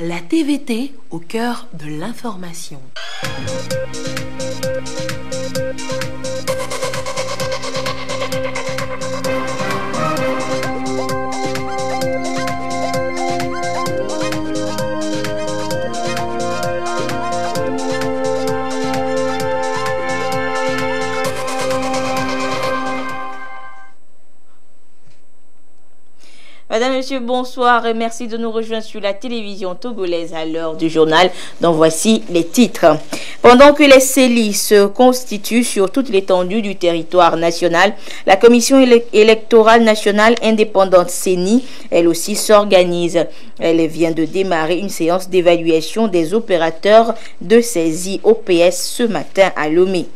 La TVT au cœur de l'information. Madame, Monsieur, bonsoir et merci de nous rejoindre sur la télévision togolaise à l'heure du journal, dont voici les titres. Pendant que les CELI se constituent sur toute l'étendue du territoire national, la Commission électorale nationale indépendante CENI, elle aussi s'organise. Elle vient de démarrer une séance d'évaluation des opérateurs de saisie OPS ce matin à Lomé.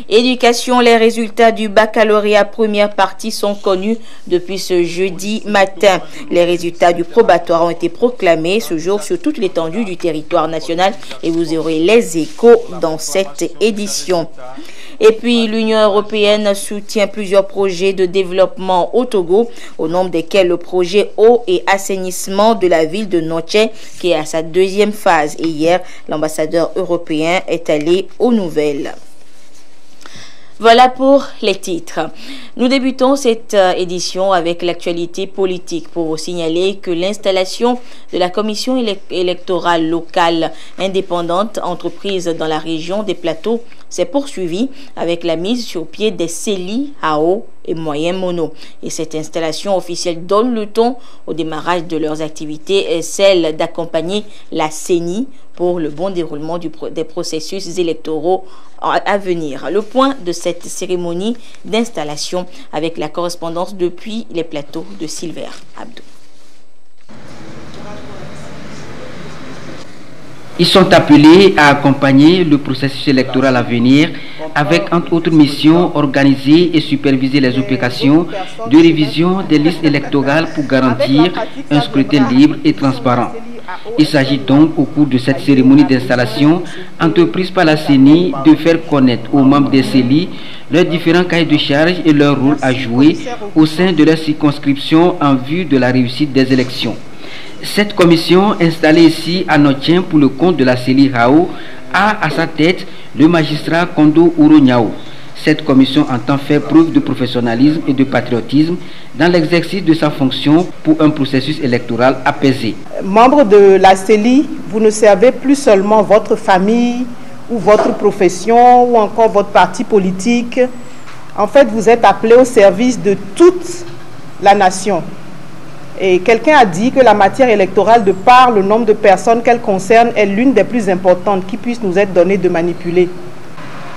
Éducation, les résultats du baccalauréat première partie sont connus depuis ce jeudi matin. Les résultats du probatoire ont été proclamés ce jour sur toute l'étendue du territoire national et vous aurez les échos dans cette édition. Et puis, l'Union européenne soutient plusieurs projets de développement au Togo, au nombre desquels le projet eau et assainissement de la ville de Noche, qui est à sa deuxième phase. Et hier, l'ambassadeur européen est allé aux nouvelles. Voilà pour les titres. Nous débutons cette édition avec l'actualité politique pour vous signaler que l'installation de la commission électorale locale indépendante entreprise dans la région des Plateaux s'est poursuivie avec la mise sur pied des CELI à haut et moyen mono. Et cette installation officielle donne le ton au démarrage de leurs activités et celle d'accompagner la CENI pour le bon déroulement des processus électoraux à venir. Le point de cette cérémonie d'installation avec la correspondance depuis les Plateaux de Silver Abdou. Ils sont appelés à accompagner le processus électoral à venir avec, entre autres missions, organiser et superviser les opérations de révision des listes électorales pour garantir un scrutin libre et transparent. Il s'agit donc, au cours de cette cérémonie d'installation, entreprise par la CENI, de faire connaître aux membres des CELI leurs différents cahiers de charges et leur rôle à jouer au sein de leur circonscription en vue de la réussite des élections. Cette commission, installée ici à Notien pour le compte de la CELI Rao, a à sa tête le magistrat Kondo Uronyao. Cette commission entend faire preuve de professionnalisme et de patriotisme dans l'exercice de sa fonction pour un processus électoral apaisé. Membre de la CELI, vous ne servez plus seulement votre famille ou votre profession ou encore votre parti politique. En fait, vous êtes appelé au service de toute la nation. Et quelqu'un a dit que la matière électorale, de par le nombre de personnes qu'elle concerne, est l'une des plus importantes qui puisse nous être donnée de manipuler.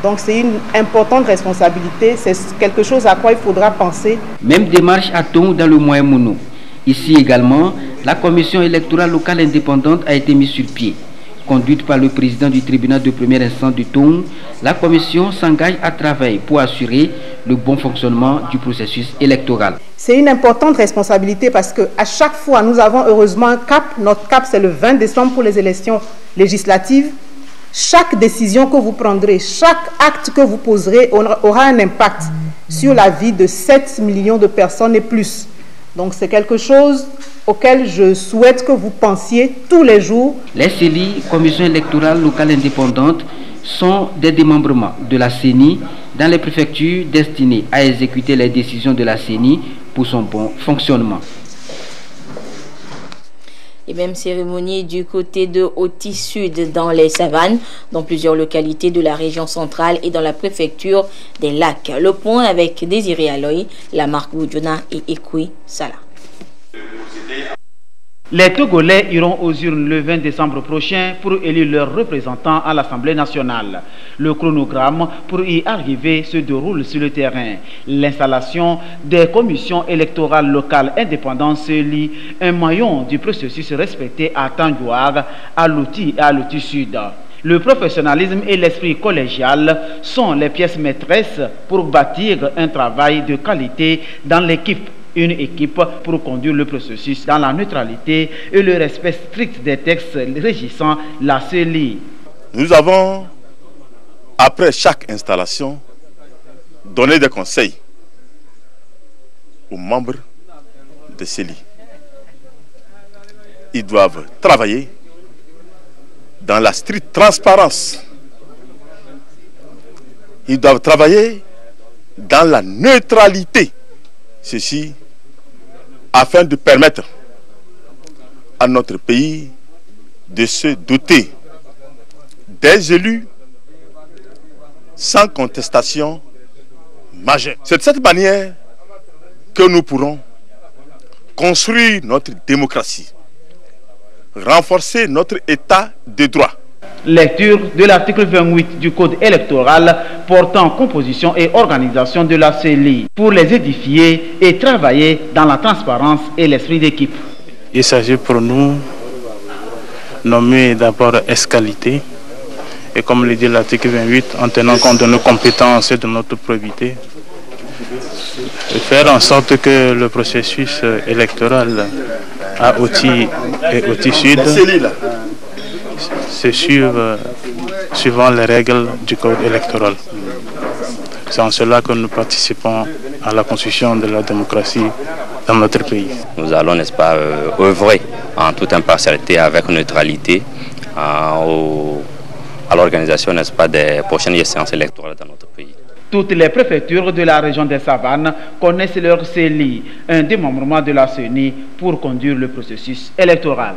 Donc c'est une importante responsabilité, c'est quelque chose à quoi il faudra penser. Même démarche à Tongue dans le moyen mono. Ici également, la commission électorale locale indépendante a été mise sur pied. Conduite par le président du tribunal de première instance de Tongue, la commission s'engage à travailler pour assurer le bon fonctionnement du processus électoral. C'est une importante responsabilité parce qu'à chaque fois, nous avons heureusement un cap. Notre cap, c'est le 20 décembre pour les élections législatives. Chaque décision que vous prendrez, chaque acte que vous poserez aura un impact sur la vie de 7 millions de personnes et plus. Donc c'est quelque chose auquel je souhaite que vous pensiez tous les jours. Les CELI, Commission électorale locale indépendante, sont des démembrements de la CENI dans les préfectures destinées à exécuter les décisions de la CENI pour son bon fonctionnement. Et même cérémonie du côté de Oti Sud dans les Savanes, dans plusieurs localités de la région centrale et dans la préfecture des Lacs. Le point avec Désiré Aloy, Lamarck Boudjona et Ekoui Salah. Les Togolais iront aux urnes le 20 décembre prochain pour élire leurs représentants à l'Assemblée nationale. Le chronogramme pour y arriver se déroule sur le terrain. L'installation des commissions électorales locales indépendantes se lie un maillon du processus respecté à Tangouar, à Loti et à Loti Sud. Le professionnalisme et l'esprit collégial sont les pièces maîtresses pour bâtir un travail de qualité dans l'équipe. Une équipe pour conduire le processus dans la neutralité et le respect strict des textes régissant la CELI. Nous avons, après chaque installation, donné des conseils aux membres de CELI. ils doivent travailler dans la stricte transparence. Ils doivent travailler dans la neutralité. Ceci afin de permettre à notre pays de se doter des élus sans contestation majeure. C'est de cette manière que nous pourrons construire notre démocratie, renforcer notre état de droit. Lecture de l'article 28 du Code électoral portant composition et organisation de la CELI pour les édifier et travailler dans la transparence et l'esprit d'équipe. Il s'agit pour nous nommer d'abord escalité et comme le dit l'article 28, en tenant compte de nos compétences et de notre probité, faire en sorte que le processus électoral à Oti et Oti Sud se suivent suivant les règles du code électoral. C'est en cela que nous participons à la construction de la démocratie dans notre pays. Nous allons, n'est-ce pas, œuvrer en toute impartialité avec neutralité à l'organisation, n'est-ce pas, des prochaines séances électorales dans notre pays. Toutes les préfectures de la région des Savanes connaissent leur CELI, un démembrement de la CENI pour conduire le processus électoral.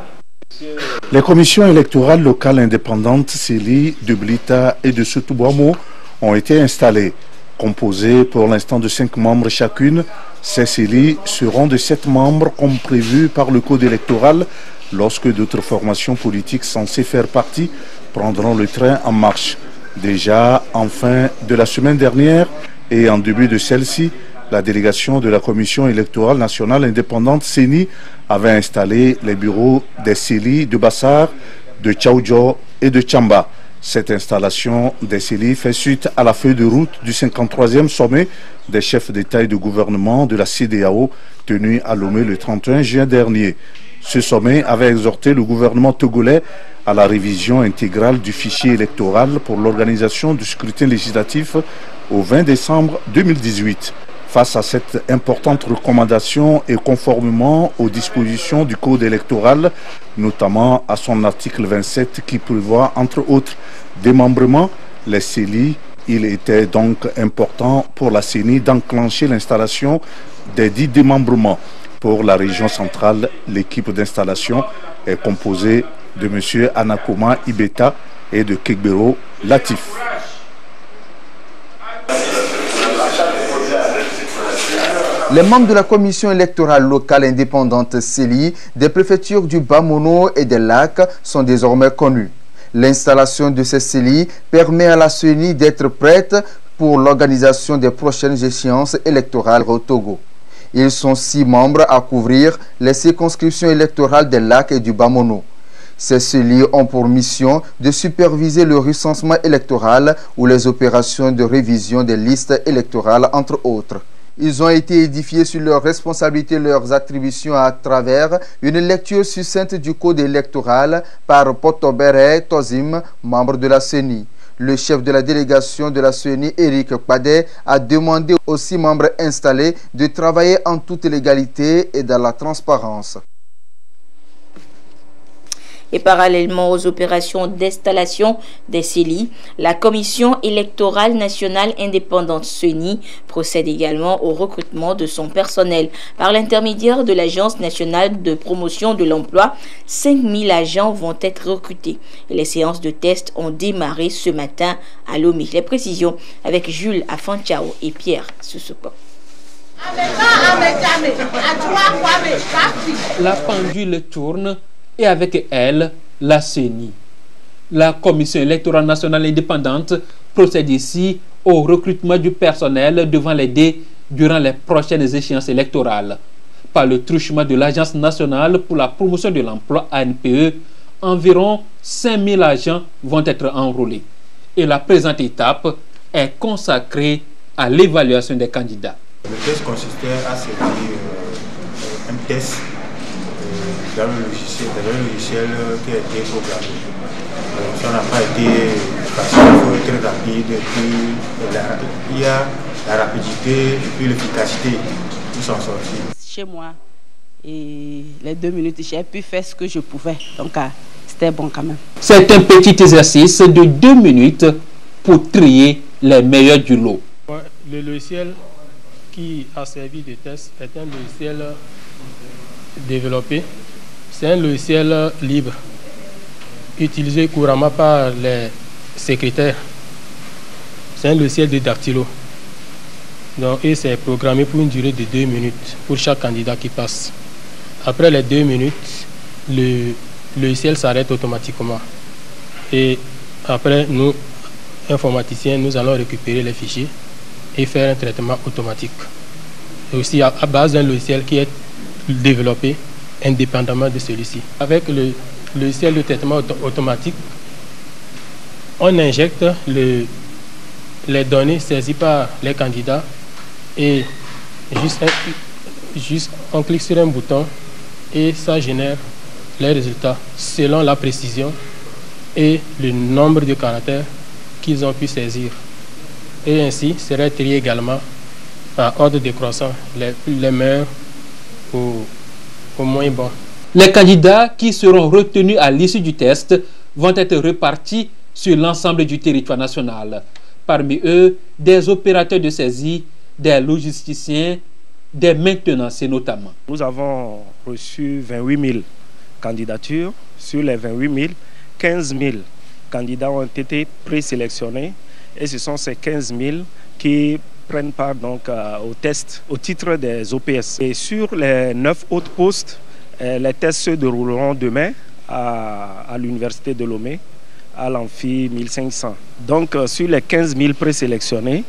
Les commissions électorales locales indépendantes CELI de Blita et de Sotoubouamo ont été installées. Composées pour l'instant de 5 membres chacune, ces CELI seront de 7 membres comme prévu par le code électoral lorsque d'autres formations politiques censées faire partie prendront le train en marche. Déjà en fin de la semaine dernière et en début de celle-ci, la délégation de la Commission électorale nationale indépendante CENI avait installé les bureaux des CELI de Bassar, de Tchaoudjo et de Tchamba. Cette installation des CELI fait suite à la feuille de route du 53e sommet des chefs d'État et de gouvernement de la CEDEAO tenu à Lomé le 31 juin dernier. Ce sommet avait exhorté le gouvernement togolais à la révision intégrale du fichier électoral pour l'organisation du scrutin législatif au 20 décembre 2018. Face à cette importante recommandation et conformément aux dispositions du Code électoral, notamment à son article 27 qui prévoit entre autres démembrement, les CELI, il était donc important pour la CENI d'enclencher l'installation des 10 démembrements. Pour la région centrale, l'équipe d'installation est composée de M. Anakoma Ibeta et de Kegbero Latif. Les membres de la commission électorale locale indépendante CELI des préfectures du Bas-Mono et des Lacs sont désormais connus. L'installation de ces CELI permet à la CENI d'être prête pour l'organisation des prochaines échéances électorales au Togo. Ils sont 6 membres à couvrir les circonscriptions électorales des Lacs et du Bas-Mono. Ces CELI ont pour mission de superviser le recensement électoral ou les opérations de révision des listes électorales, entre autres. Ils ont été édifiés sur leurs responsabilités et leurs attributions à travers une lecture succincte du code électoral par Potobere Tozim, membre de la CENI. Le chef de la délégation de la CENI, Eric Kpade, a demandé aux 6 membres installés de travailler en toute légalité et dans la transparence. Et parallèlement aux opérations d'installation des CELI, la Commission électorale nationale indépendante CENI procède également au recrutement de son personnel. Par l'intermédiaire de l'Agence nationale de promotion de l'emploi, 5000 agents vont être recrutés. Et les séances de test ont démarré ce matin à Lomé. Les précisions avec Jules Afanchao et Pierre Soussouko. La pendule tourne et avec elle, la CENI. La Commission électorale nationale indépendante procède ici au recrutement du personnel devant les dés durant les prochaines échéances électorales. Par le truchement de l'Agence nationale pour la promotion de l'emploi ANPE, environ 5000 agents vont être enrôlés. Et la présente étape est consacrée à l'évaluation des candidats. Le test consistait à servir un test dans le logiciel qui a été programmé. Ça n'a pas été facile, il faut être très rapide, et puis il y a la rapidité et puis l'efficacité pour s'en sortir. Chez moi, Et les 2 minutes, j'ai pu faire ce que je pouvais. Donc, c'était bon quand même. C'est un petit exercice de 2 minutes pour trier les meilleurs du lot. Le logiciel qui a servi de test est un logiciel développé. C'est un logiciel libre, utilisé couramment par les secrétaires. C'est un logiciel de dactylo. Donc, et c'est programmé pour une durée de 2 minutes pour chaque candidat qui passe. Après les 2 minutes, le logiciel s'arrête automatiquement. Et après, nous, informaticiens, nous allons récupérer les fichiers et faire un traitement automatique. Et aussi à base d'un logiciel qui est développé indépendamment de celui-ci. Avec le logiciel de traitement automatique, on injecte les données saisies par les candidats et juste on clique sur un bouton et ça génère les résultats selon la précision et le nombre de caractères qu'ils ont pu saisir. Et ainsi serait trié également par ordre décroissant, les meilleurs au moins bons. Les candidats qui seront retenus à l'issue du test vont être repartis sur l'ensemble du territoire national. Parmi eux, des opérateurs de saisie, des logisticiens, des maintenanciers notamment. Nous avons reçu 28 000 candidatures. Sur les 28 000, 15 000 candidats ont été présélectionnés et ce sont ces 15 000 qui prennent part donc au test au titre des OPS. Et sur les 9 autres postes, les tests se dérouleront demain à l'université de Lomé, à l'amphi 1500. Donc sur les 15 000 présélectionnés,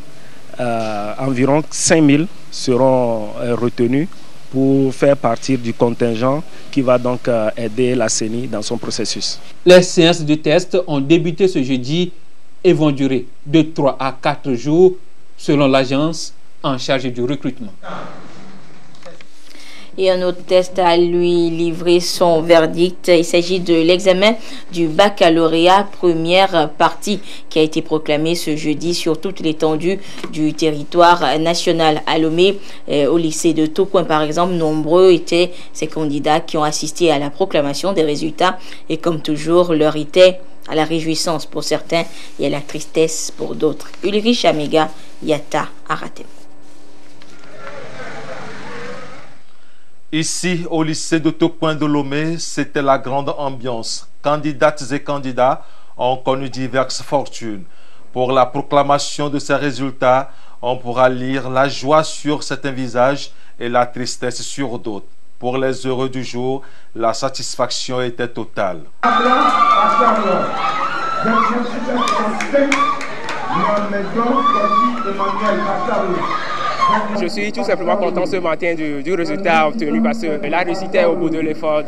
environ 5 000 seront retenus pour faire partie du contingent qui va donc aider la CENI dans son processus. Les séances de test ont débuté ce jeudi et vont durer de 3 à 4 jours selon l'agence en charge du recrutement. Et un autre test a lui livré son verdict. Il s'agit de l'examen du baccalauréat première partie qui a été proclamé ce jeudi sur toute l'étendue du territoire national. À Lomé, au lycée de Tokoin par exemple, nombreux étaient ces candidats qui ont assisté à la proclamation des résultats et comme toujours, l'heure était à la réjouissance pour certains et à la tristesse pour d'autres. Ulrich Amega, Yata, Aratem. Ici, au lycée de Tokoin de Lomé, c'était la grande ambiance. Candidates et candidats ont connu diverses fortunes. Pour la proclamation de ces résultats, on pourra lire la joie sur certains visages et la tristesse sur d'autres. Pour les heureux du jour, la satisfaction était totale. Je suis tout simplement content ce matin du résultat obtenu parce que la réussite est au bout de l'effort.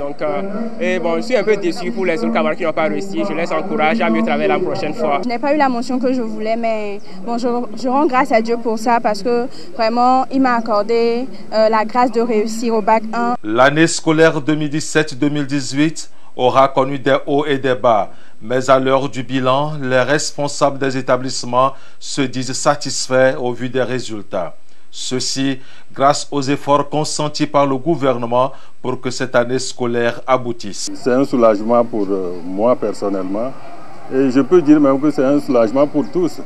Je suis un peu déçu pour les autres camarades qui n'ont pas réussi. Je les encourage à mieux travailler la prochaine fois. Je n'ai pas eu la mention que je voulais, mais bon, je rends grâce à Dieu pour ça parce que vraiment, il m'a accordé la grâce de réussir au bac 1. L'année scolaire 2017-2018 aura connu des hauts et des bas. Mais à l'heure du bilan, les responsables des établissements se disent satisfaits au vu des résultats. Ceci grâce aux efforts consentis par le gouvernement pour que cette année scolaire aboutisse. C'est un soulagement pour moi personnellement et je peux dire même que c'est un soulagement pour tous,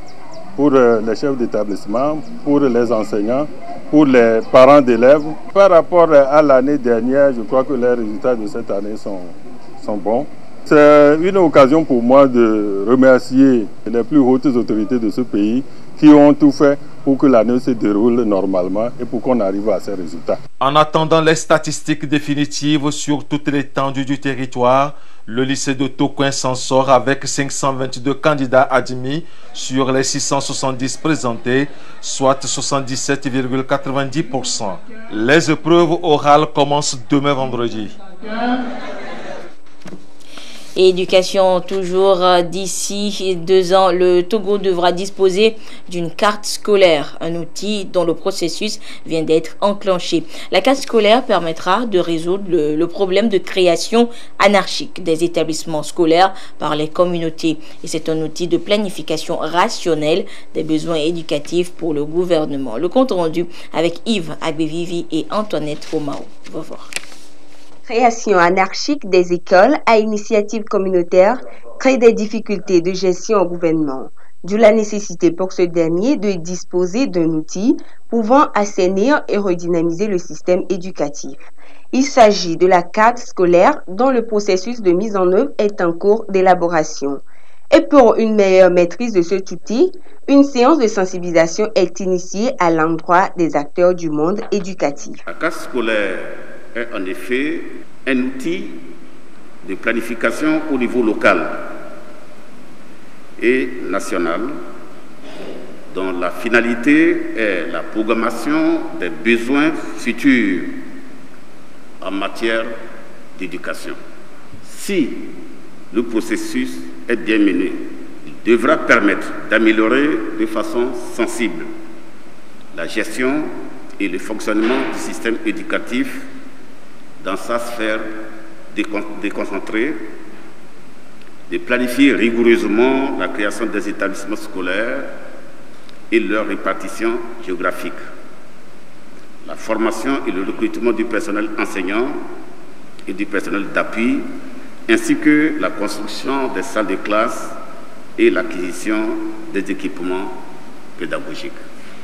pour les chefs d'établissement, pour les enseignants, pour les parents d'élèves. Par rapport à l'année dernière, je crois que les résultats de cette année sont bons. C'est une occasion pour moi de remercier les plus hautes autorités de ce pays qui ont tout fait pour que l'année se déroule normalement et pour qu'on arrive à ces résultats. En attendant les statistiques définitives sur toute l'étendue du territoire, le lycée de Tokoin s'en sort avec 522 candidats admis sur les 670 présentés, soit 77,90%. Les épreuves orales commencent demain vendredi. Éducation toujours, d'ici 2 ans, le Togo devra disposer d'une carte scolaire, un outil dont le processus vient d'être enclenché. La carte scolaire permettra de résoudre le problème de création anarchique des établissements scolaires par les communautés. Et c'est un outil de planification rationnelle des besoins éducatifs pour le gouvernement. Le compte rendu avec Yves Agbevivi et Antoinette Omao. Au revoir. Création anarchique des écoles à initiative communautaire crée des difficultés de gestion au gouvernement, d'où la nécessité pour ce dernier de disposer d'un outil pouvant assainir et redynamiser le système éducatif. Il s'agit de la carte scolaire dont le processus de mise en œuvre est en cours d'élaboration. Et pour une meilleure maîtrise de cet outil, une séance de sensibilisation est initiée à l'endroit des acteurs du monde éducatif. La carte scolaire est en effet un outil de planification au niveau local et national dont la finalité est la programmation des besoins futurs en matière d'éducation. Si le processus est bien mené, il devra permettre d'améliorer de façon sensible la gestion et le fonctionnement du système éducatif dans sa sphère déconcentrée, de planifier rigoureusement la création des établissements scolaires et leur répartition géographique, la formation et le recrutement du personnel enseignant et du personnel d'appui, ainsi que la construction des salles de classe et l'acquisition des équipements pédagogiques.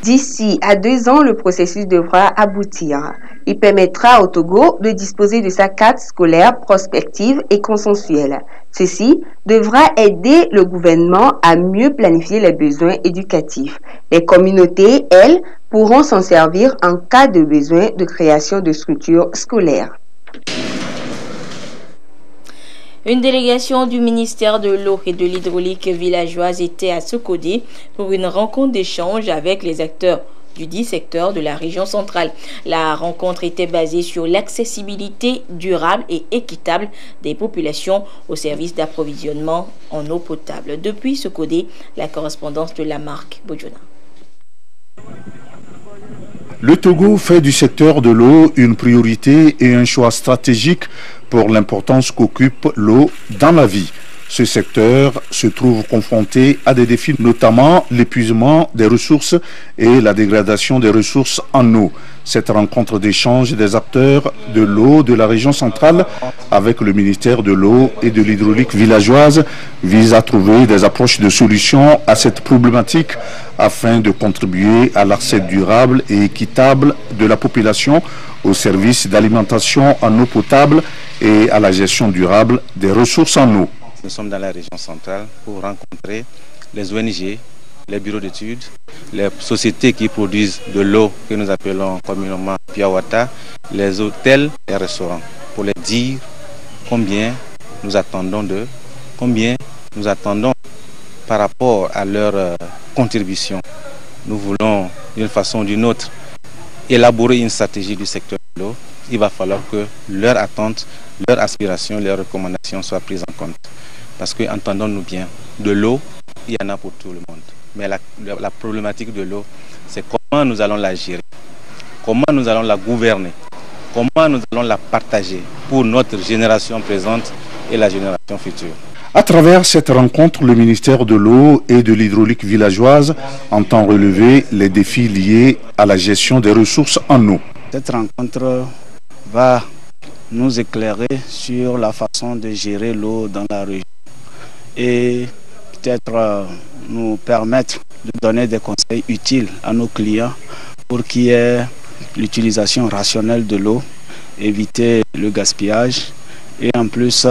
D'ici à 2 ans, le processus devra aboutir. Il permettra au Togo de disposer de sa carte scolaire prospective et consensuelle. Ceci devra aider le gouvernement à mieux planifier les besoins éducatifs. Les communautés, elles, pourront s'en servir en cas de besoin de création de structures scolaires. Une délégation du ministère de l'eau et de l'hydraulique villageoise était à Sokodé pour une rencontre d'échange avec les acteurs du 10 secteur de la région centrale. La rencontre était basée sur l'accessibilité durable et équitable des populations au service d'approvisionnement en eau potable. Depuis Sokodé, la correspondance de Lamarck Bodjona. Le Togo fait du secteur de l'eau une priorité et un choix stratégique pour l'importance qu'occupe l'eau dans la vie. Ce secteur se trouve confronté à des défis, notamment l'épuisement des ressources et la dégradation des ressources en eau. Cette rencontre d'échange des acteurs de l'eau de la région centrale avec le ministère de l'eau et de l'hydraulique villageoise vise à trouver des approches de solutions à cette problématique afin de contribuer à l'accès durable et équitable de la population au service d'alimentation en eau potable et à la gestion durable des ressources en eau. Nous sommes dans la région centrale pour rencontrer les ONG, les bureaux d'études, les sociétés qui produisent de l'eau que nous appelons communément Piawata, les hôtels et restaurants, pour les dire combien nous attendons d'eux, combien nous attendons par rapport à leur contribution. Nous voulons d'une façon ou d'une autre élaborer une stratégie du secteur de l'eau. Il va falloir que leurs attentes, leurs aspirations, leurs recommandations soient prises en compte. Parce que, entendons-nous bien, de l'eau, il y en a pour tout le monde. Mais la problématique de l'eau, c'est comment nous allons la gérer, comment nous allons la gouverner, comment nous allons la partager pour notre génération présente et la génération future. À travers cette rencontre, le ministère de l'eau et de l'hydraulique villageoise entend relever les défis liés à la gestion des ressources en eau. Cette rencontre va nous éclairer sur la façon de gérer l'eau dans la région et peut-être nous permettre de donner des conseils utiles à nos clients pour qu'il y ait l'utilisation rationnelle de l'eau, éviter le gaspillage et en plus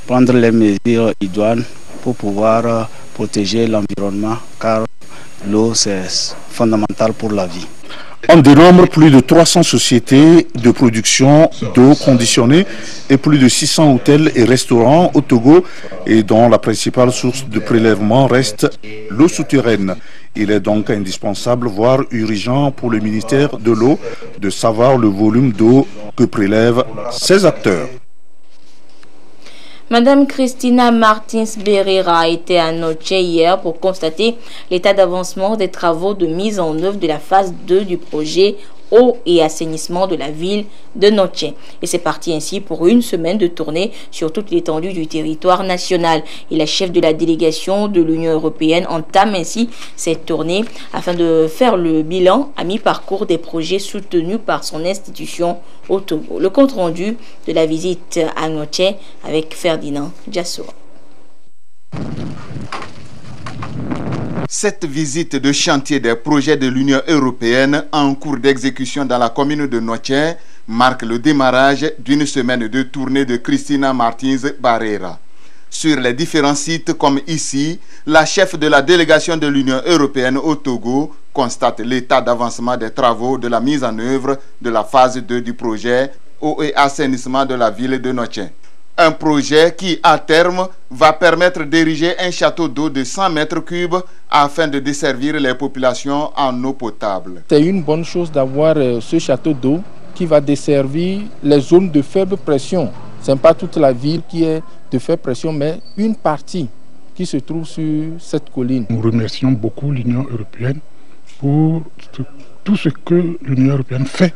prendre les mesures idoines pour pouvoir protéger l'environnement car l'eau c'est fondamental pour la vie. On dénombre plus de 300 sociétés de production d'eau conditionnée et plus de 600 hôtels et restaurants au Togo et dont la principale source de prélèvement reste l'eau souterraine. Il est donc indispensable, voire urgent pour le ministère de l'eau de savoir le volume d'eau que prélèvent ces acteurs. Madame Christina Martins Berrera était à Noche hier pour constater l'état d'avancement des travaux de mise en œuvre de la phase 2 du projet eau et assainissement de la ville de Noché. Et c'est parti ainsi pour une semaine de tournée sur toute l'étendue du territoire national. Et la chef de la délégation de l'Union européenne entame ainsi cette tournée afin de faire le bilan à mi-parcours des projets soutenus par son institution au Togo. Le compte-rendu de la visite à Noché avec Ferdinand Diassoa. Cette visite de chantier des projets de l'Union européenne en cours d'exécution dans la commune de Noché marque le démarrage d'une semaine de tournée de Cristina Martins Barrera. Sur les différents sites comme ici, la chef de la délégation de l'Union européenne au Togo constate l'état d'avancement des travaux de la mise en œuvre de la phase 2 du projet eau et assainissement de la ville de Noché. Un projet qui, à terme, va permettre d'ériger un château d'eau de 100 mètres cubes afin de desservir les populations en eau potable. C'est une bonne chose d'avoir ce château d'eau qui va desservir les zones de faible pression. Ce n'est pas toute la ville qui est de faible pression, mais une partie qui se trouve sur cette colline. Nous remercions beaucoup l'Union européenne pour tout ce que l'Union européenne fait,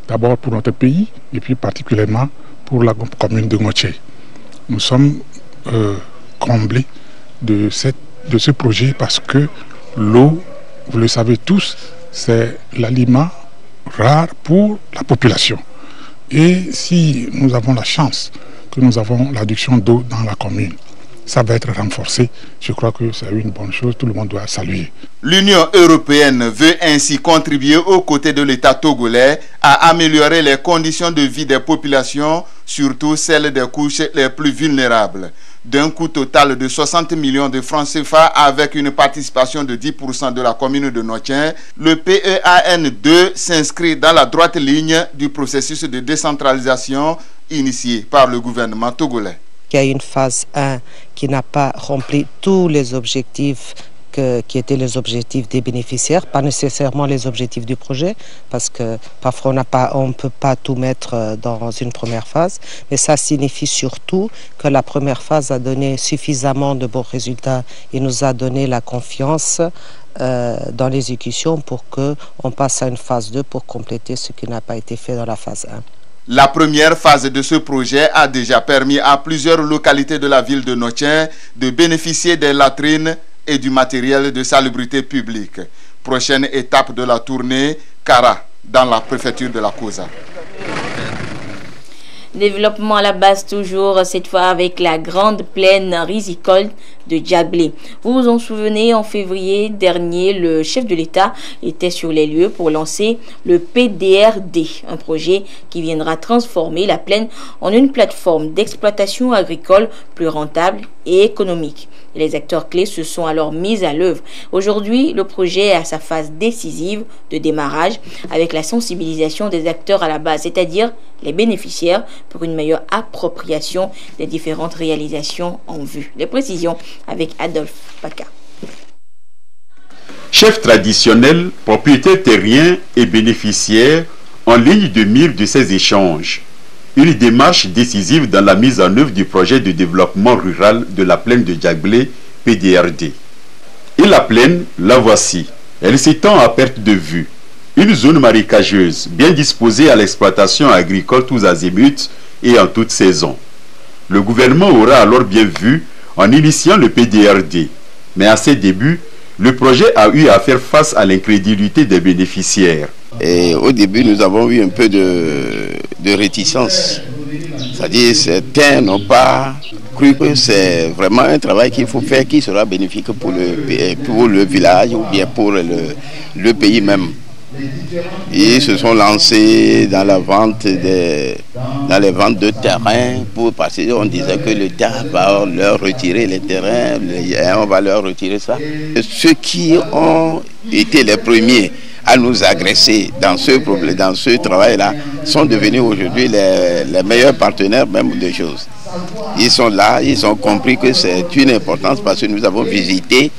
d'abord pour notre pays et puis particulièrement pour la commune de Noché. Nous sommes comblés de ce projet parce que l'eau, vous le savez tous, c'est l'aliment rare pour la population. Et si nous avons la chance que nous avons l'adduction d'eau dans la commune, ça va être renforcé. Je crois que c'est une bonne chose, tout le monde doit saluer. L'Union européenne veut ainsi contribuer aux côtés de l'État togolais à améliorer les conditions de vie des populations, surtout celles des couches les plus vulnérables. D'un coût total de 60 millions de francs CFA avec une participation de 10% de la commune de Noché, le PEAN2 s'inscrit dans la droite ligne du processus de décentralisation initié par le gouvernement togolais. Il y a une phase 1 qui n'a pas rempli tous les objectifs qui étaient les objectifs des bénéficiaires, pas nécessairement les objectifs du projet, parce que parfois on ne peut pas tout mettre dans une première phase, mais ça signifie surtout que la première phase a donné suffisamment de bons résultats et nous a donné la confiance dans l'exécution pour qu'on passe à une phase 2 pour compléter ce qui n'a pas été fait dans la phase 1. La première phase de ce projet a déjà permis à plusieurs localités de la ville de Noché de bénéficier des latrines et du matériel de salubrité publique. Prochaine étape de la tournée, Kara, dans la préfecture de la Kosa. Développement à la base toujours, cette fois avec la grande plaine risicole de Djablé. Vous vous en souvenez, en février dernier, le chef de l'État était sur les lieux pour lancer le PDRD, un projet qui viendra transformer la plaine en une plateforme d'exploitation agricole plus rentable et économique. Et les acteurs clés se sont alors mis à l'œuvre. Aujourd'hui, le projet est à sa phase décisive de démarrage avec la sensibilisation des acteurs à la base, c'est-à-dire les bénéficiaires, pour une meilleure appropriation des différentes réalisations en vue. Les précisions avec Adolphe Paca. Chefs traditionnels, propriétaires terriens et bénéficiaires en ligne de mire de ces échanges. Une démarche décisive dans la mise en œuvre du projet de développement rural de la plaine de Djablé, PDRD. Et la plaine, la voici. Elle s'étend à perte de vue. Une zone marécageuse, bien disposée à l'exploitation agricole tous azimuts et en toute saison. Le gouvernement aura alors bien vu en initiant le PDRD. Mais à ses débuts, le projet a eu à faire face à l'incrédulité des bénéficiaires. Et au début, nous avons eu un peu de réticence. C'est-à-dire certains n'ont pas cru que c'est vraiment un travail qu'il faut faire qui sera bénéfique pour le village ou bien pour le pays même. Ils se sont lancés dans la vente dans les ventes de terrain parce qu'on disait que l'État va leur retirer les terrains, on va leur retirer ça. Ceux qui ont été les premiers à nous agresser dans ce travail-là sont devenus aujourd'hui les meilleurs partenaires même de choses. Ils sont là, ils ont compris que c'est une importance parce que nous avons visité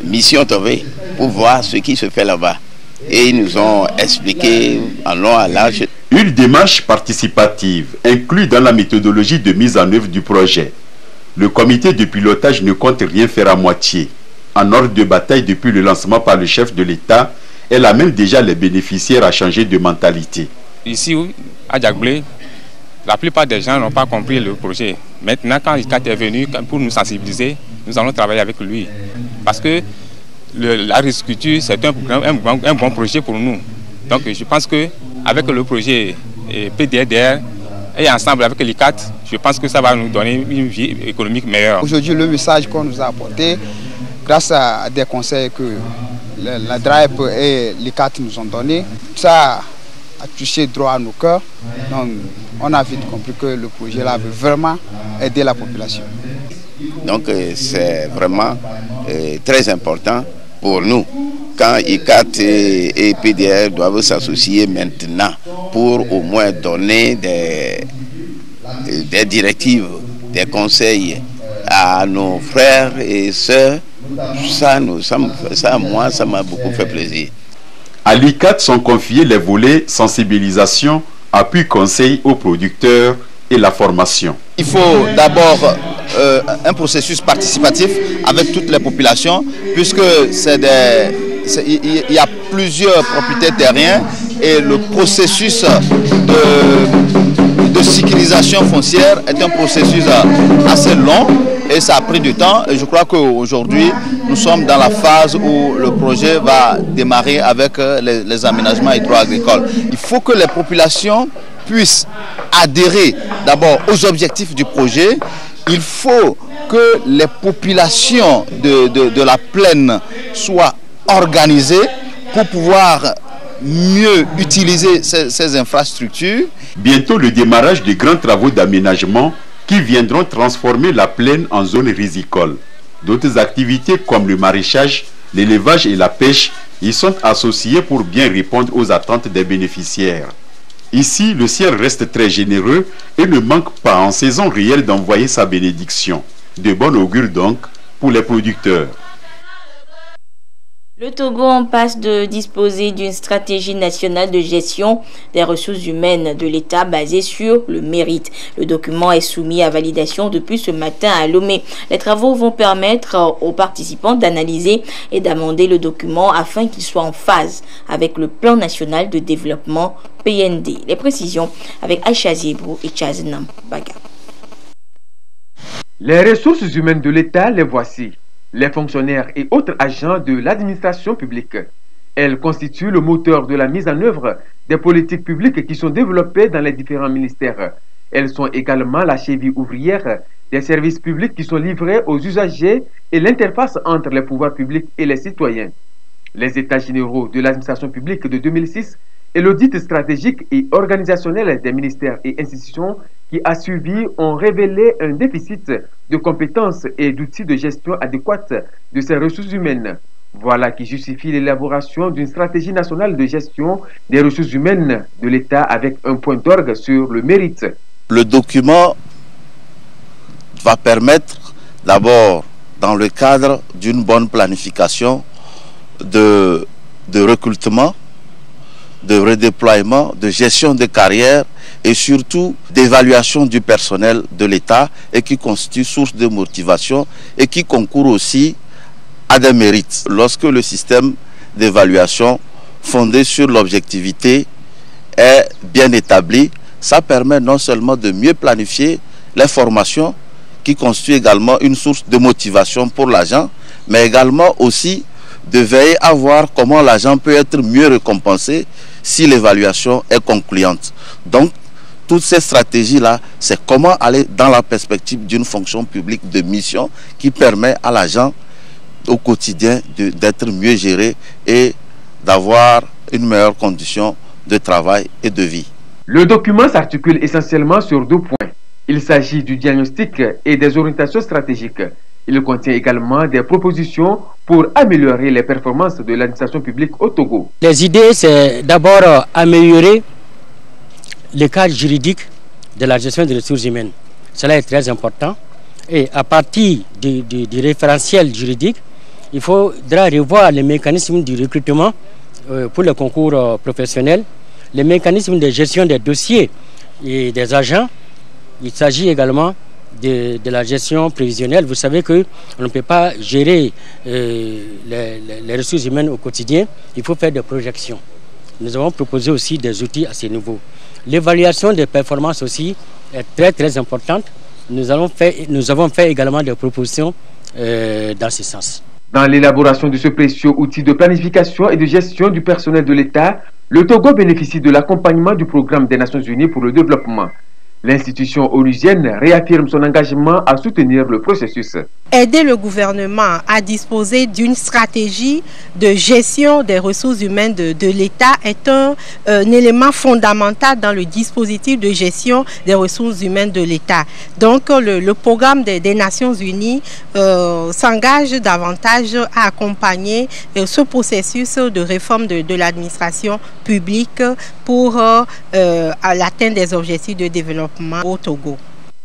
Mission Tové pour voir ce qui se fait là-bas. Et ils nous ont expliqué en long à large. Une démarche participative inclue dans la méthodologie de mise en œuvre du projet. Le comité de pilotage ne compte rien faire à moitié. En ordre de bataille depuis le lancement par le chef de l'État, elle amène déjà les bénéficiaires à changer de mentalité. Ici, à Diagoulé, la plupart des gens n'ont pas compris le projet. Maintenant, quand ICAT est venu pour nous sensibiliser, nous allons travailler avec lui. Parce que la riziculture, c'est un bon projet pour nous. Donc je pense qu'avec le projet PDDR et ensemble avec l'ICAT, je pense que ça va nous donner une vie économique meilleure. Aujourd'hui, le message qu'on nous a apporté, grâce à des conseils que la DRAEP et l'ICAT nous ont donnés, ça a touché droit à nos cœurs. Donc, on a vite compris que le projet là veut vraiment aider la population. Donc c'est vraiment très important pour nous quand ICAT et PDR doivent s'associer maintenant pour au moins donner des directives, des conseils à nos frères et sœurs. Ça m'a beaucoup fait plaisir. À l'ICAT sont confiés les volets sensibilisation, appui conseil aux producteurs et la formation. Il faut d'abord un processus participatif avec toutes les populations, puisque il y a plusieurs propriétaires terriens et le processus de sécurisation foncière est un processus assez long et ça a pris du temps. Et je crois qu'aujourd'hui, nous sommes dans la phase où le projet va démarrer avec les aménagements hydro-agricoles. Il faut que les populations puissent adhérer d'abord aux objectifs du projet. Il faut que les populations de la plaine soient organisées pour pouvoir mieux utiliser ces infrastructures. Bientôt le démarrage de grands travaux d'aménagement qui viendront transformer la plaine en zone risicole. D'autres activités comme le maraîchage, l'élevage et la pêche y sont associées pour bien répondre aux attentes des bénéficiaires. Ici, le ciel reste très généreux et ne manque pas en saison réelle d'envoyer sa bénédiction. De bon augure donc pour les producteurs. Le Togo en passe de disposer d'une stratégie nationale de gestion des ressources humaines de l'État basée sur le mérite. Le document est soumis à validation depuis ce matin à Lomé. Les travaux vont permettre aux participants d'analyser et d'amender le document afin qu'il soit en phase avec le plan national de développement PND. Les précisions avec Aïcha Zébrou et Chazenam Baga. Les ressources humaines de l'État, les voici. Les fonctionnaires et autres agents de l'administration publique. Elles constituent le moteur de la mise en œuvre des politiques publiques qui sont développées dans les différents ministères. Elles sont également la cheville ouvrière des services publics qui sont livrés aux usagers et l'interface entre les pouvoirs publics et les citoyens. Les états généraux de l'administration publique de 2006 et l'audit stratégique et organisationnel des ministères et institutions qui a suivi ont révélé un déficit de compétences et d'outils de gestion adéquates de ces ressources humaines. Voilà qui justifie l'élaboration d'une stratégie nationale de gestion des ressources humaines de l'État avec un point d'orgue sur le mérite. Le document va permettre d'abord, dans le cadre d'une bonne planification de recrutement, de redéploiement, de gestion de carrière et surtout d'évaluation du personnel de l'État et qui constitue source de motivation et qui concourt aussi à des mérites. Lorsque le système d'évaluation fondé sur l'objectivité est bien établi, ça permet non seulement de mieux planifier les formations qui constituent également une source de motivation pour l'agent, mais également aussi de veiller à voir comment l'agent peut être mieux récompensé si l'évaluation est concluante. Donc, toutes ces stratégies-là, c'est comment aller dans la perspective d'une fonction publique de mission qui permet à l'agent au quotidien d'être mieux géré et d'avoir une meilleure condition de travail et de vie. Le document s'articule essentiellement sur 2 points. Il s'agit du diagnostic et des orientations stratégiques. Il contient également des propositions pour améliorer les performances de l'administration publique au Togo. Les idées, c'est d'abord améliorer le cadre juridique de la gestion des ressources humaines. Cela est très important. Et à partir du référentiel juridique, il faudra revoir les mécanismes du recrutement pour le concours professionnel, les mécanismes de gestion des dossiers et des agents. Il s'agit également de la gestion prévisionnelle. Vous savez qu'on ne peut pas gérer les ressources humaines au quotidien. Il faut faire des projections. Nous avons proposé aussi des outils à ce niveau. L'évaluation des performances aussi est très très importante. Nous avons fait également des propositions dans ce sens. Dans l'élaboration de ce précieux outil de planification et de gestion du personnel de l'État, le Togo bénéficie de l'accompagnement du programme des Nations Unies pour le développement. L'institution onusienne réaffirme son engagement à soutenir le processus. Aider le gouvernement à disposer d'une stratégie de gestion des ressources humaines de l'État est un élément fondamental dans le dispositif de gestion des ressources humaines de l'État. Donc le programme des Nations Unies s'engage davantage à accompagner ce processus de réforme de l'administration publique pour l'atteinte des objectifs de développement au Togo.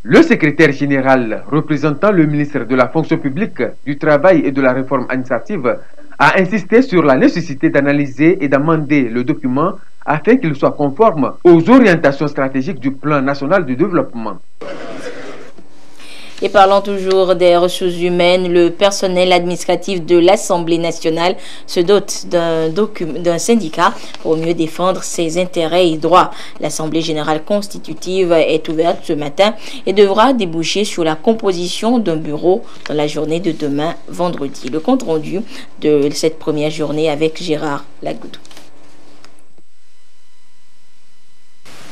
Le secrétaire général représentant le ministre de la fonction publique, du travail et de la réforme administrative a insisté sur la nécessité d'analyser et d'amender le document afin qu'il soit conforme aux orientations stratégiques du plan national de développement. Et parlant toujours des ressources humaines, le personnel administratif de l'Assemblée nationale se dote d'un syndicat pour mieux défendre ses intérêts et droits. L'Assemblée générale constitutive est ouverte ce matin et devra déboucher sur la composition d'un bureau dans la journée de demain, vendredi. Le compte rendu de cette première journée avec Gérard Lagoudou.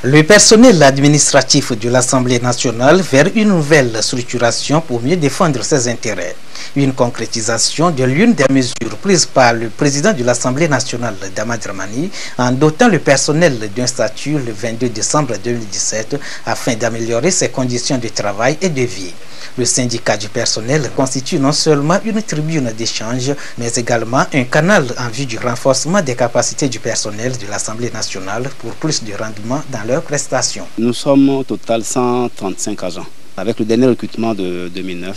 Le personnel administratif de l'Assemblée nationale vers une nouvelle structuration pour mieux défendre ses intérêts. Une concrétisation de l'une des mesures prises par le président de l'Assemblée nationale, Dama Dramani, en dotant le personnel d'un statut le 22 décembre 2017 afin d'améliorer ses conditions de travail et de vie. Le syndicat du personnel constitue non seulement une tribune d'échange, mais également un canal en vue du renforcement des capacités du personnel de l'Assemblée nationale pour plus de rendement dans leurs prestations. Nous sommes au total 135 agents. Avec le dernier recrutement de 2009,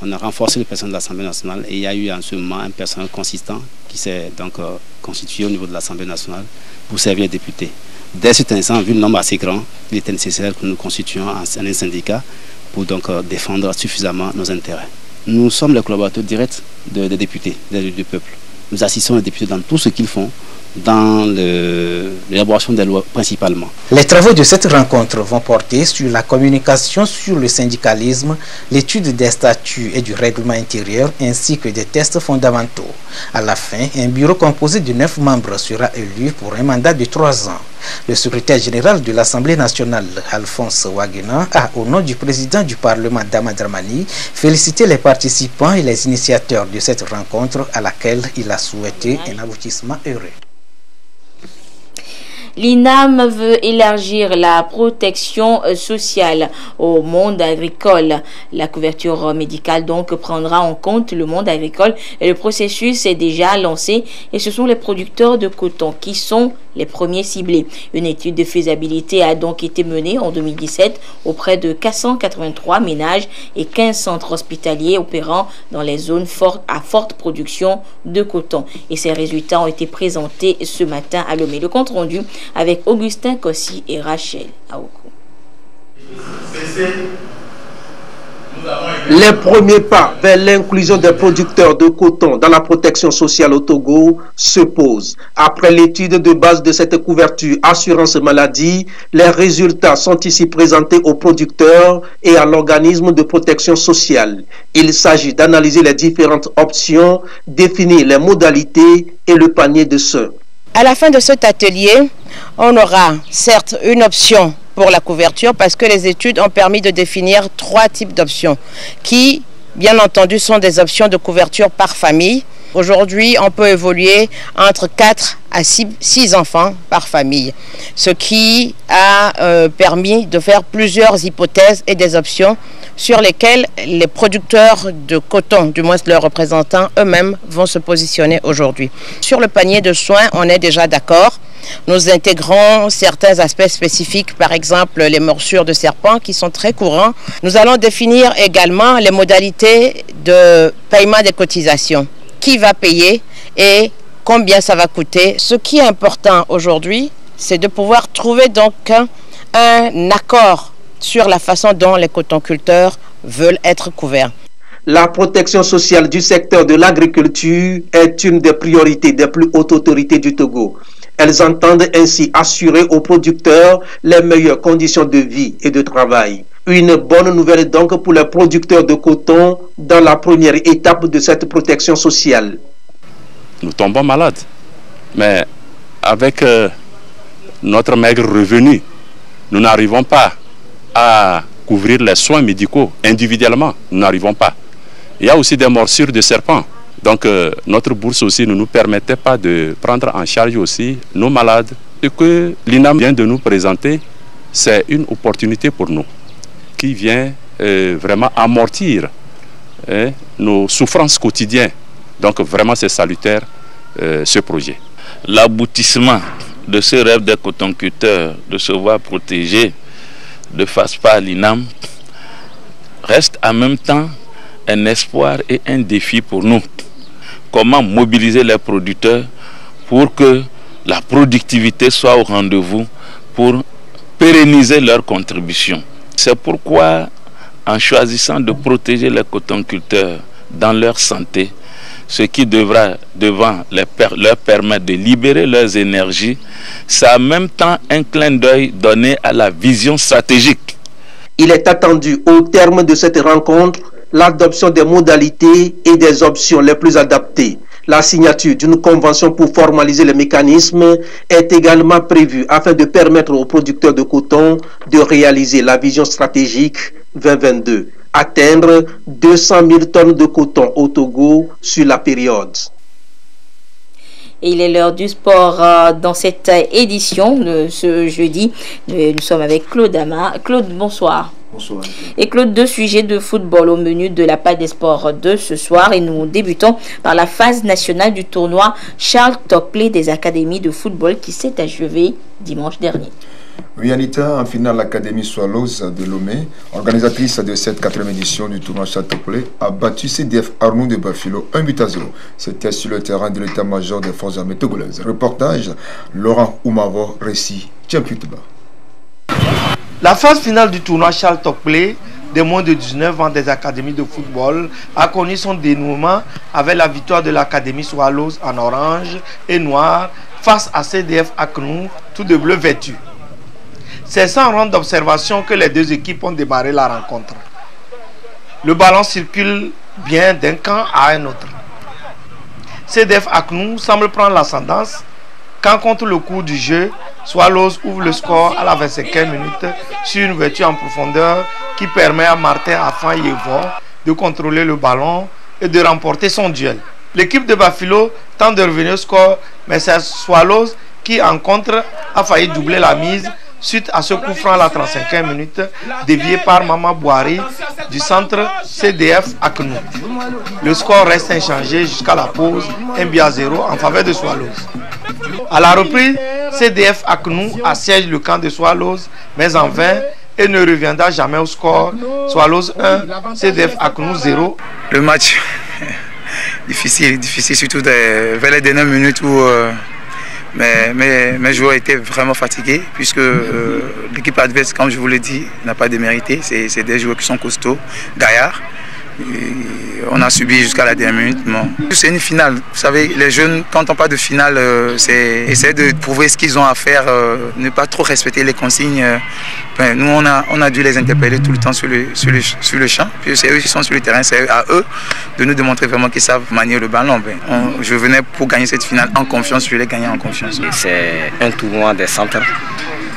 on a renforcé le personnel de l'Assemblée nationale et il y a eu en ce moment un personnel consistant qui s'est donc constitué au niveau de l'Assemblée nationale pour servir les députés. Dès cet instant, vu le nombre assez grand, il était nécessaire que nous constituions un syndicat pour donc défendre suffisamment nos intérêts. Nous sommes les collaborateurs directs des députés, du peuple. Nous assistons les députés dans tout ce qu'ils font, dans l'élaboration des lois principalement. Les travaux de cette rencontre vont porter sur la communication sur le syndicalisme, l'étude des statuts et du règlement intérieur ainsi que des tests fondamentaux. À la fin, un bureau composé de 9 membres sera élu pour un mandat de 3 ans. Le secrétaire général de l'Assemblée nationale, Alphonse Wagena, a, au nom du président du Parlement, Dama Dramani, félicité les participants et les initiateurs de cette rencontre à laquelle il a souhaité un aboutissement heureux. L'INAM veut élargir la protection sociale au monde agricole. La couverture médicale donc prendra en compte le monde agricole et le processus est déjà lancé et ce sont les producteurs de coton qui sont les premiers ciblés. Une étude de faisabilité a donc été menée en 2017 auprès de 483 ménages et 15 centres hospitaliers opérant dans les zones à forte production de coton. Et ces résultats ont été présentés ce matin à Lomé. Le compte rendu avec Augustin Kossi et Rachel Aoku. Les premiers pas vers l'inclusion des producteurs de coton dans la protection sociale au Togo se posent. Après l'étude de base de cette couverture assurance maladie, les résultats sont ici présentés aux producteurs et à l'organisme de protection sociale. Il s'agit d'analyser les différentes options, définir les modalités et le panier de soins. À la fin de cet atelier, on aura certes une option pour la couverture parce que les études ont permis de définir 3 types d'options qui, bien entendu, sont des options de couverture par famille. Aujourd'hui, on peut évoluer entre 4 à 6 enfants par famille, ce qui a permis de faire plusieurs hypothèses et des options sur lesquelles les producteurs de coton, du moins leurs représentants eux-mêmes, vont se positionner aujourd'hui. Sur le panier de soins, on est déjà d'accord. Nous intégrons certains aspects spécifiques, par exemple les morsures de serpents qui sont très courants. Nous allons définir également les modalités de paiement des cotisations. Qui va payer et combien ça va coûter. Ce qui est important aujourd'hui, c'est de pouvoir trouver donc un accord sur la façon dont les cotonculteurs veulent être couverts. La protection sociale du secteur de l'agriculture est une des priorités des plus hautes autorités du Togo. Elles entendent ainsi assurer aux producteurs les meilleures conditions de vie et de travail. Une bonne nouvelle donc pour les producteurs de coton dans la première étape de cette protection sociale. Nous tombons malades, mais avec notre maigre revenu, nous n'arrivons pas à couvrir les soins médicaux individuellement. Nous n'arrivons pas. Il y a aussi des morsures de serpents. Donc notre bourse aussi ne nous permettait pas de prendre en charge aussi nos malades. Ce que l'INAM vient de nous présenter, c'est une opportunité pour nous qui vient vraiment amortir nos souffrances quotidiennes. Donc vraiment c'est salutaire ce projet. L'aboutissement de ce rêve des cotonculteurs de se voir protégés de face par l'INAM reste en même temps un espoir et un défi pour nous. Comment mobiliser les producteurs pour que la productivité soit au rendez-vous, pour pérenniser leur contribution. C'est pourquoi, en choisissant de protéger les cotonculteurs dans leur santé, ce qui devra leur permettre de libérer leurs énergies, c'est en même temps un clin d'œil donné à la vision stratégique. Il est attendu au terme de cette rencontre l'adoption des modalités et des options les plus adaptées. La signature d'une convention pour formaliser les mécanismes est également prévue afin de permettre aux producteurs de coton de réaliser la vision stratégique 2022, atteindre 200 000 tonnes de coton au Togo sur la période. Et il est l'heure du sport dans cette édition de ce jeudi. Nous sommes avec Claude Ama. Claude, bonsoir. Bonsoir. Et Claude, 2 sujets de football au menu de la Page des Sports de ce soir. Et nous débutons par la phase nationale du tournoi Charles Tocqueville des académies de football qui s'est achevé dimanche dernier. Oui, Anita, en finale, l'Académie Swallows de Lomé, organisatrice de cette 4e édition du tournoi Charles Tocqueville, a battu CDF Arnoux de Bafilo 1-0. C'était sur le terrain de l'état-major des forces armées togolaises. Reportage, Laurent Oumavo, récit, Tchèque-Tuba. La phase finale du tournoi Charles Tocqueville des moins de 19 ans des académies de football a connu son dénouement avec la victoire de l'Académie Swallows en orange et noir face à CDF Arnoux, tout de bleu vêtu. C'est sans rendre d'observation que les deux équipes ont démarré la rencontre. Le ballon circule bien d'un camp à un autre. CDF Arnoux semble prendre l'ascendance quand, contre le cours du jeu, Swallows ouvre le score à la 25e minute sur une ouverture en profondeur qui permet à Martin Afan-Yevor de contrôler le ballon et de remporter son duel. L'équipe de Bafilo tente de revenir au score, mais c'est Swallows qui, en contre, a failli doubler la mise suite à ce coup franc à la 35e minute dévié par Mama Bouhari du centre CDF Arnoux. Le score reste inchangé jusqu'à la pause, 1-0 en faveur de Swallows. À la reprise, CDF Arnoux assiège le camp de Swallows, mais en vain, et ne reviendra jamais au score. Swallows 1, CDF Arnoux 0. Le match difficile surtout vers les dernières minutes où mes joueurs étaient vraiment fatigués puisque l'équipe adverse, comme je vous l'ai dit, n'a pas démérité. C'est des joueurs qui sont costauds, gaillards. On a subi jusqu'à la dernière minute. Bon. C'est une finale. Vous savez, les jeunes, quand on parle de finale, c'est essayer de prouver ce qu'ils ont à faire, ne pas trop respecter les consignes. Nous, on a dû les interpeller tout le temps sur le champ. Puis c'est eux qui sont sur le terrain, c'est à eux de nous démontrer vraiment qu'ils savent manier le ballon. Je venais pour gagner cette finale en confiance, je l'ai gagné en confiance. C'est un tournoi des centres.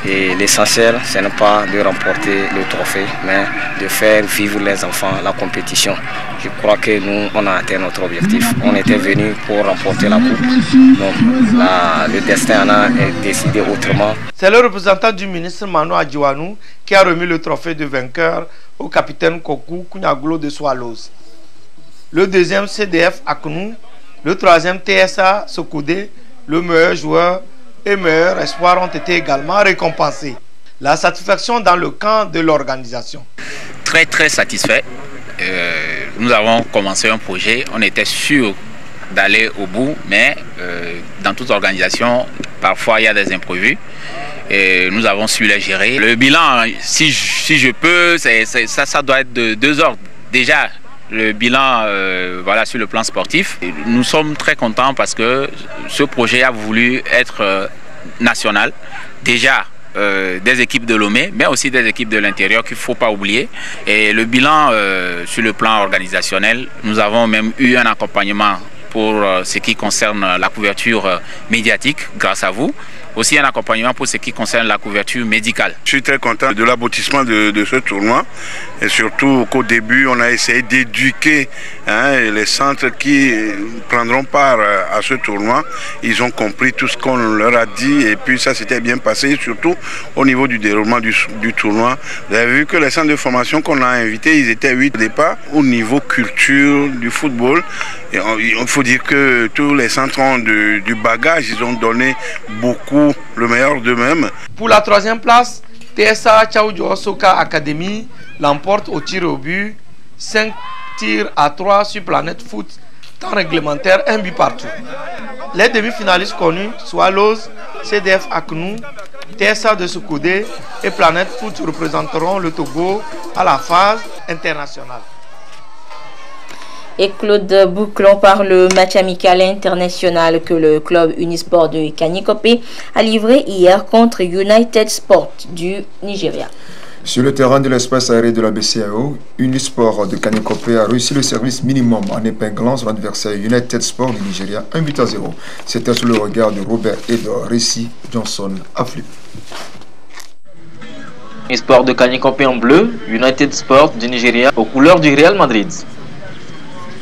Et l'essentiel, ce n'est pas de remporter le trophée, mais de faire vivre les enfants la compétition. Je crois que nous, on a atteint notre objectif. On était venu pour remporter la coupe. Donc, le destin en a décidé autrement. C'est le représentant du ministre Mano Adjiwanou qui a remis le trophée de vainqueur au capitaine Kokou Kunyaglo de Swallows. Le deuxième CDF Arnoux, le troisième TSA Sokoudé, le meilleur joueur et meilleurs espoirs ont été également récompensés. La satisfaction dans le camp de l'organisation. Très satisfait. Nous avons commencé un projet, on était sûr d'aller au bout, mais dans toute organisation, parfois il y a des imprévus. et nous avons su les gérer. Le bilan, si je peux, ça doit être de 2 ordres. Déjà, le bilan voilà, sur le plan sportif. Nous sommes très contents parce que ce projet a voulu être national. Déjà, des équipes de Lomé, mais aussi des équipes de l'intérieur qu'il ne faut pas oublier. Et le bilan sur le plan organisationnel, nous avons même eu un accompagnement pour ce qui concerne la couverture médiatique grâce à vous. Aussi un accompagnement pour ce qui concerne la couverture médicale. Je suis très content de l'aboutissement de ce tournoi et surtout qu'au début on a essayé d'éduquer les centres qui prendront part à ce tournoi. Ils ont compris tout ce qu'on leur a dit et puis ça s'était bien passé, surtout au niveau du déroulement du tournoi. Vous avez vu que les centres de formation qu'on a invités, ils étaient 8 au départ. Au niveau culture du football, il faut dire que tous les centres ont du bagage, ils ont donné beaucoup le meilleur d'eux-mêmes. Pour la 3e place, TSA Tchaoudjo Soka Academy l'emporte au tir au but, 5 tirs à 3 sur Planète Foot, temps réglementaire, 1 but partout. Les demi-finalistes connus, Swallows, CDF Aknou, TSA de Soukoudé et Planète Foot représenteront le Togo à la phase internationale. Et Claude, bouclons par le match amical international que le club Unisport de Kanikopé a livré hier contre United Sport du Nigeria. Sur le terrain de l'espace aéré de la BCAO, Unisport de Kanikopé a réussi le service minimum en épinglant son adversaire United Sport du Nigeria 1-0. C'était sous le regard de Robert Edor Ressi Johnson Afflip. Unisport de Kanikopé en bleu, United Sport du Nigeria aux couleurs du Real Madrid.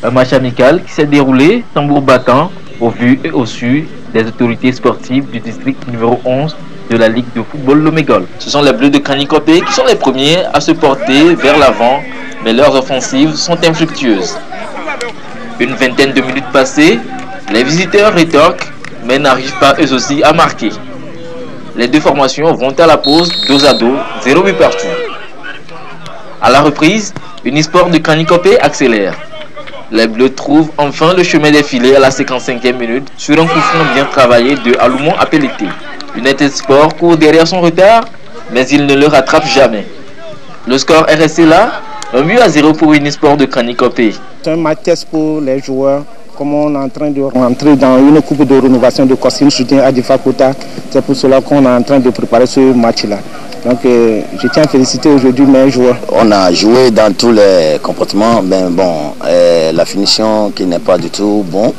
Un match amical qui s'est déroulé tambour battant au vu et au su des autorités sportives du district numéro 11 de la Ligue de football Lomé-Golf. Ce sont les Bleus de Kanikopé qui sont les premiers à se porter vers l'avant, mais leurs offensives sont infructueuses. Une vingtaine de minutes passées, les visiteurs rétorquent, mais n'arrivent pas eux aussi à marquer. Les deux formations vont à la pause dos à dos, 0 but partout. À la reprise, Unisport de Kanikopé accélère. Les Bleus trouvent enfin le chemin des filets à la 55e minute sur un coup franc bien travaillé de Aloumon Apelité. United Sport court derrière son retard, mais il ne le rattrape jamais. Le score est resté là, 1-0 pour Unisport de Kanikopé. C'est un match test pour les joueurs. Comme on est en train de rentrer dans une coupe de rénovation de costume soutien à Difakota, c'est pour cela qu'on est en train de préparer ce match-là. Donc je tiens à féliciter aujourd'hui mes joueurs. On a joué dans tous les comportements, la finition qui n'est pas du tout bon.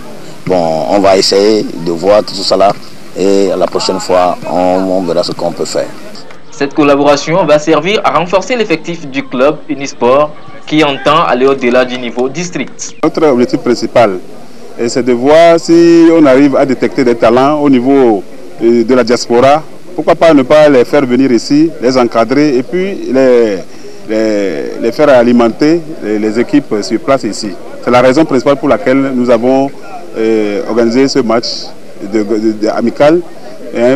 On va essayer de voir tout ça là et la prochaine fois on verra ce qu'on peut faire. Cette collaboration va servir à renforcer l'effectif du club Unisport qui entend aller au-delà du niveau district. Notre objectif principal, c'est de voir si on arrive à détecter des talents au niveau de la diaspora. Pourquoi pas ne pas les faire venir ici, les encadrer et puis les faire alimenter les équipes sur place ici. C'est la raison principale pour laquelle nous avons organisé ce match amical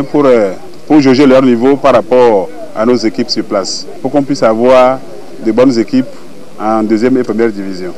pour juger leur niveau par rapport à nos équipes sur place. Pour qu'on puisse avoir de bonnes équipes en 2e et 1re division.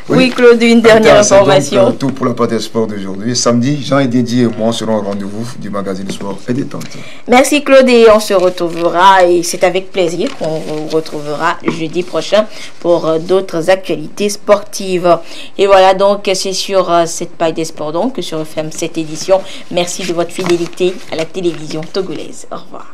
Oui, Claude, une dernière information. Donc, tout pour la part des sports d'aujourd'hui. Samedi, Jean et Dédié et moi serons au rendez-vous du magazine Sport et Détente. Merci Claude et on se retrouvera et c'est avec plaisir qu'on vous retrouvera jeudi prochain pour d'autres actualités sportives. Et voilà donc c'est sur cette paille des sports donc que se referme cette édition. Merci de votre fidélité à la télévision togolaise. Au revoir.